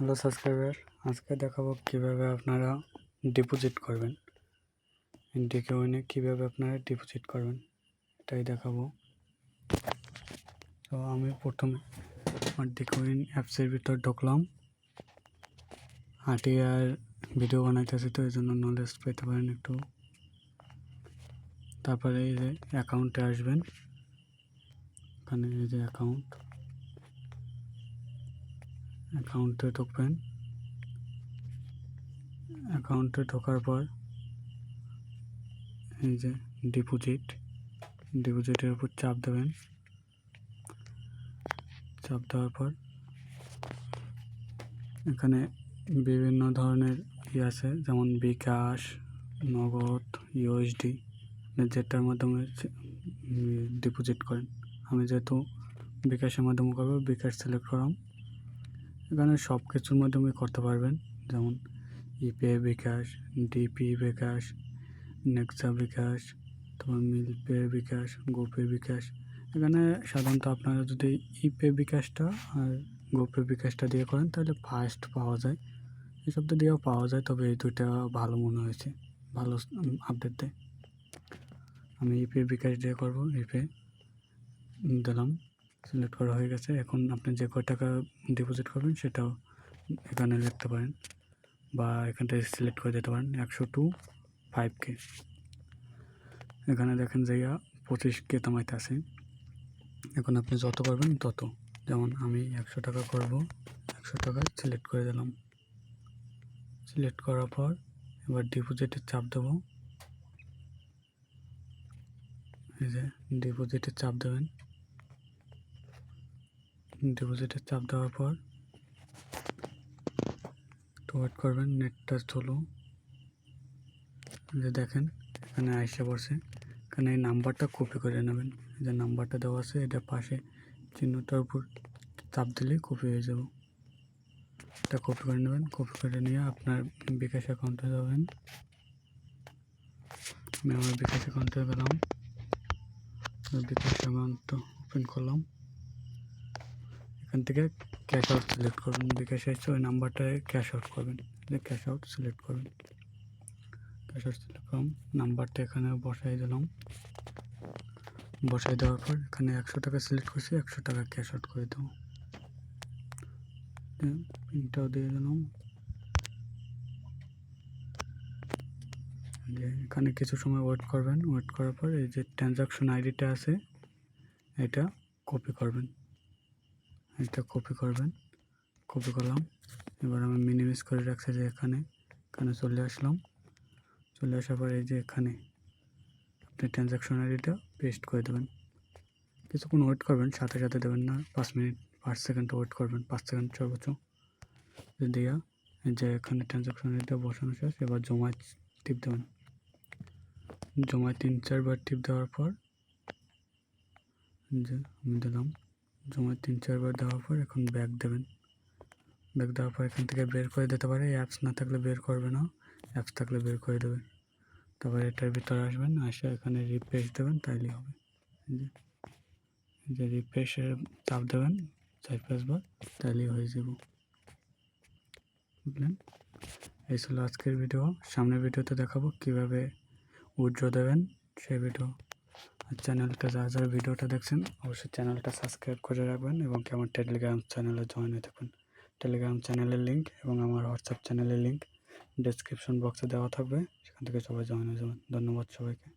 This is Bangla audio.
হ্যালো সাবস্ক্রাইবার, আজকে দেখাবো কিভাবে আপনারা ডিপোজিট করবেন। ডিকয়েনে কিভাবে আপনারা ডিপোজিট করবেন এটাই দেখাবো। তো আমি প্রথমে আমার ডিকয়েন অ্যাপসের ভিতর ঢুকলাম। আর ভিডিও বানাইতেছি, তো এই জন্য নলেজ পেতে পারেন একটু। তারপরে এই যে অ্যাকাউন্টে আসবেন, এখানে এই যে অ্যাকাউন্টে ঢুকবেন। অ্যাকাউন্টে ঢোকার পর এই যে ডিপোজিটের উপর চাপ দেবেন। চাপ দেওয়ার পর এখানে বিভিন্ন ধরনের আছে, যেমন বিকাশ, নগদ, ইউএসডি, যেটার মাধ্যমে ডিপোজিট করেন। আমি যেহেতু বিকাশের মাধ্যমে করবো, বিকাশ সিলেক্ট করলাম। এখানে সব কিছুর মাধ্যমে করতে পারবেন, যেমন ইপে বিকাশ, ডিপি বিকাশ, নেক্সা বিকাশ, তোমার মিলপে বিকাশ, গোপে বিকাশ। এখানে সাধারণত আপনারা যদি ইপে বিকাশটা আর গোপে বিকাশটা দিয়ে করেন তাহলে ফাস্ট পাওয়া যায়। এসব তো দিয়েও পাওয়া যায়, তবে এই দুইটা ভালো মনে হয়েছে, ভালো আপডেট দেয়। আমি ইপে বিকাশ দিয়ে করবো। ইপে দিলাম, সিলেক্ট করা হয়ে গেছে। এখন আপনি যে কয় টাকা ডিপোজিট করবেন সেটাও এখানে লিখতে পারেন, বা এখান থেকে সিলেক্ট করে দিতে পারেন। 102.5K। এখানে দেখেন যে 25K তামাইতে আছে। এখন আপনি যত করবেন তত, যেমন আমি 100 টাকা করব, 100 টাকা সিলেক্ট করে দিলাম। সিলেক্ট করার পর এবার ডিপোজিটের চাপ দেবো। এই যে ডিপোজিটের চাপ দেবেন। ডিপোজিটের চাপ দেওয়ার পর একটু ওয়েট করবেন, নেটটা চলো। যে দেখেন এখানে আইসা পড়ছে। এখানে এই নাম্বারটা কপি করে নেবেন। যে নাম্বারটা দেওয়া আছে এটা পাশে চিহ্নটার উপর চাপ দিলে কপি হয়ে যাব। এটা কপি করে নেবেন। কপি করে নিয়ে আপনার বিকাশ অ্যাকাউন্টে যাবেন। আমি আমার বিকাশ অ্যাকাউন্টে গেলাম, বিকাশ অ্যাকাউন্ট ওপেন করলাম। এখান থেকে ক্যাশ আউট সিলেক্ট করবেন। বিকাশ আসছে ওই নাম্বারটায় ক্যাশ আউট করবেন। ক্যাশ আউট সিলেক্ট করবেন। ক্যাশ আউট সিলেক্ট করলাম, নাম্বারটা এখানে বসাই দিলাম। বসাই দেওয়ার পর এখানে 100 টাকা সিলেক্ট করছি, 100 টাকা ক্যাশ আউট করে দেবো। পিনটাও দিয়ে দিলাম। এখানে কিছু সময় ওয়েট করবেন। ওয়েট করার পর এই যে ট্রানজাকশন আইডিটা আছে এটা কপি করবেন। কপি করলাম। এবার আমি মিনিমাইজ করে রাখছি যে এখানে চলে আসলাম। চলে আসার পর এই যে এখানে আপনি ট্রানজাকশন আইডিটা পেস্ট করে দেবেন। কিছুক্ষণ ওয়েট করবেন, সাথে সাথে দেবেন না। 5 মিনিট 5 সেকেন্ড ওয়েট করবেন, 5 সেকেন্ড সর্বোচ্চ দিয়া। যে এখানে ট্রানজাকশন আইডিটা বসানো শেষ। এবার জমায় টিপ দেবেন। জমায় 3-4 বার টিপ দেওয়ার পর যে আমি দিলাম। জমায় 3-4 বার দেওয়ার পর এখন ব্যাক দেবেন। ব্যাক দেওয়ার পর এখান থেকে বের করে দিতে পারে। অ্যাপস না থাকলে বের করবে না, অ্যাপস থাকলে বের করে দেবে। তারপর এটার ভিতরে আসবেন, আসে এখানে রিফ্রেশ দেবেন, তাইলেই হবে। যে রিফ্রেশে চাপ দেবেন 4-5 বার, তাইলেই হয়ে যাব। বুঝলেন? এই ছিল আজকের ভিডিও। সামনের ভিডিওতে দেখাবো কিভাবে উইথড্র দেবেন সেই ভিডিও। আর চ্যানেলটা যারা ভিডিওটা দেখছেন অবশ্যই চ্যানেলটা সাবস্ক্রাইব করে রাখবেন, এবং কি আমার টেলিগ্রাম চ্যানেলে জয়েন হয়ে থাকবেন। টেলিগ্রাম চ্যানেলের লিঙ্ক এবং আমার হোয়াটসঅ্যাপ চ্যানেলের লিঙ্ক ডেসক্রিপশন বক্সে দেওয়া থাকবে, সেখান থেকে সবাই জয়েন হয়ে যাবেন। ধন্যবাদ সবাইকে।